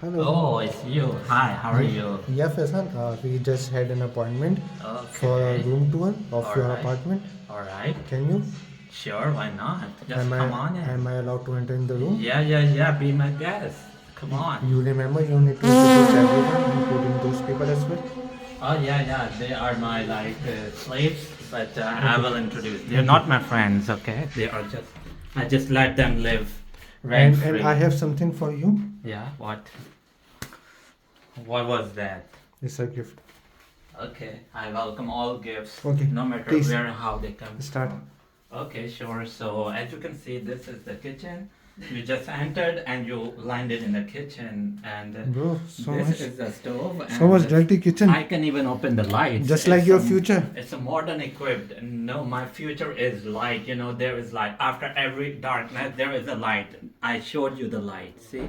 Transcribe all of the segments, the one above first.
Hello. Oh, it's you. Hi, how are you? Yeah, Faizan, we just had an appointment for a Okay. room tour of All your right. apartment. All right. Can you? Sure, why not? Just Am I come on am in. I allowed to enter in the room? Yeah. Be my guest. Come on. You remember you need to introduce everyone, including those people as well. Oh, yeah. They are my slaves, but I Okay. will introduce. They're Okay. not my friends, okay? They are just. I just let them live rent And I free. have something for you. Yeah. What? What was that? It's a gift. Okay. I welcome all gifts, Okay. no matter Please where and how they come. start. Okay, sure. So as you can see, this is the kitchen. You just entered and you landed in the kitchen, and Bro, so this much. is the stove. So much dirty kitchen. I can even open the lights. Just like your a- future. It's a modern equipped. No, my future is light. You know, there is light. After every darkness, there is a light. I showed you the light. See,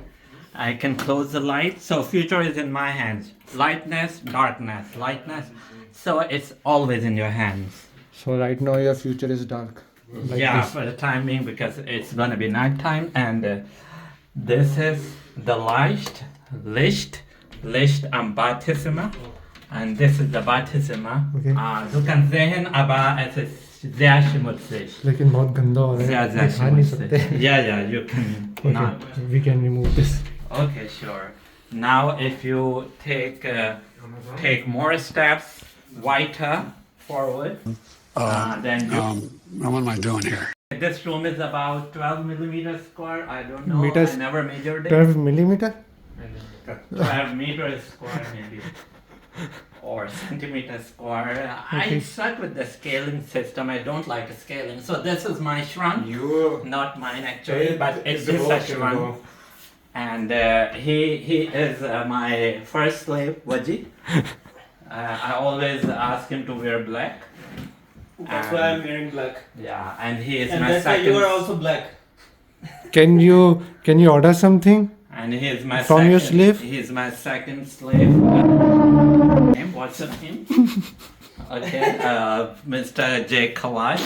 I can close the light. So future is in my hands. Lightness, darkness, lightness. So it's always in your hands. So right now your future is dark. Like Yeah, this. for the time being, because it's gonna be nighttime, and this is the Licht am Baptisma, and this is the Baptisma. Okay. Du kannst sehen, aber es ist sehr schmutzig. लेकिन बहुत गंदा हो रहा है. Sehr ये खा नहीं schmutzig. सकते. Yeah, you can not. Okay, we can remove this. Okay, sure. Now, if you take more steps wider forward, then you. What am I doing here? This room is about 12 millimeters square. I don't know. Meters. I never measured it. 12 millimeter. 12 meters square, maybe. Or centimeters square. I Okay. suck with the scaling system. I don't like scaling. So this is my shrunk. Not mine actually, but it's just a shrunk. And he is my first slave, Waji. I always ask him to wear black. That's why I'm wearing black. Yeah, and he is And my that's why second. you are also black. Can you order something? And he is my From second, your slave? He is my second slave. Name? What's your name? Okay, Mr. J. Kawash.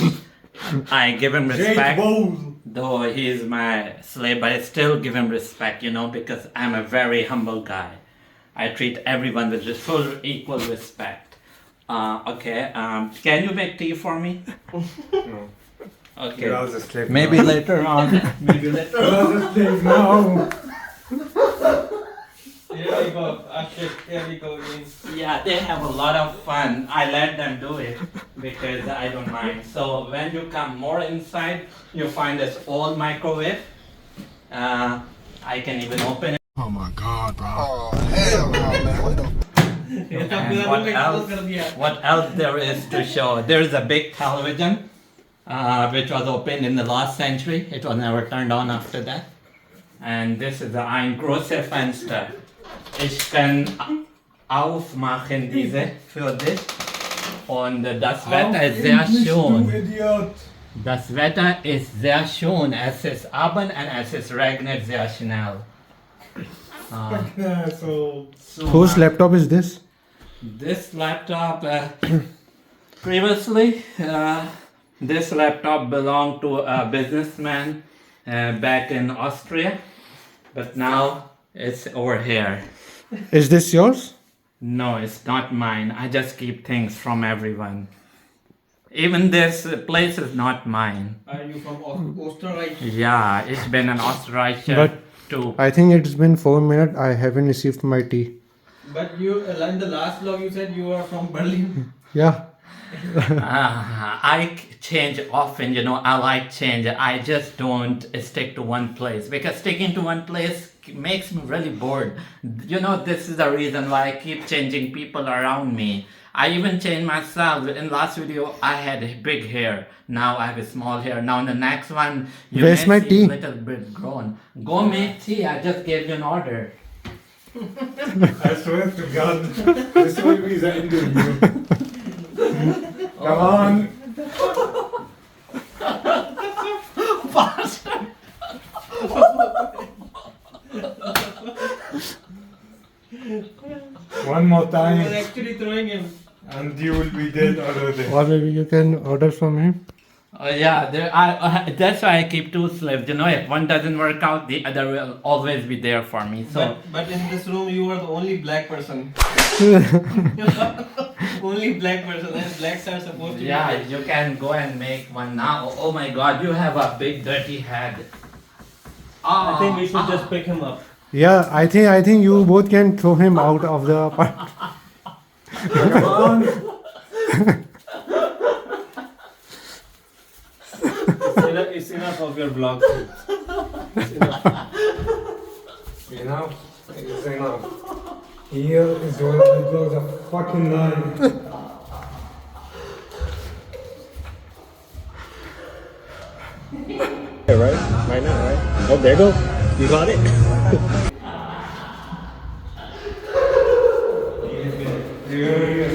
I give him respect. Though he is my slave, but I still give him respect, you know, because I'm a very humble guy. I treat everyone with full equal respect. Okay, can you make tea for me? No. Okay. You're also a slave Maybe now. later on. Maybe later on. You're also a slave now. Here we go. Ashik, here we go again. Yeah, they have a lot of fun. I let them do it because I don't mind. So when you come more inside, you find this old microwave. I can even open it. Oh my God, bro. And what else there is to show? There is a big television which was opened in the last century. It was never turned on after that. And this is ein großes Fenster. Ich kann aufmachen diese für dich. Und das Wetter ist sehr schön. Idiot. Das Wetter ist sehr schön. Es ist Abend und es ist regnet sehr schnell. So Whose laptop is this? This laptop, previously, this laptop belonged to a businessman back in Austria, but now it's over here. Is this yours? No, it's not mine. I just keep things from everyone. Even this place is not mine. Are you from Österreich? Yeah, ich bin ein Österreicher But too. I think it's been 4 minutes. I haven't received my tea. But you, in the last vlog, you said you are from Berlin. Yeah. I change often, you know, I like change. I just don't stick to one place because sticking to one place makes me really bored. You know, this is the reason why I keep changing people around me. I even changed myself. In last video, I had big hair. Now I have a small hair. Now in the next one, you Where's may my see tea? a little bit grown. Go make tea. I just gave you an order. I swear to God, this will be the interview. Come on. One more You are time, actually throwing him. and you will be dead already. Or maybe you can order from him. Yeah, that's why I keep two slaves. You know, if one doesn't work out, the other will always be there for me. So But in this room, you are the only black person. Only black person, and blacks are supposed to yeah, be. you can go and make one now. Oh my God, you have a big dirty head. I think we should just pick him up. Yeah, I think you both can throw him out of the apartment. Come on. It's enough of your vlog. Enough is enough. Here is where I draw the fucking line. Right? Right now, right? Oh, there you go. You got it. Yes.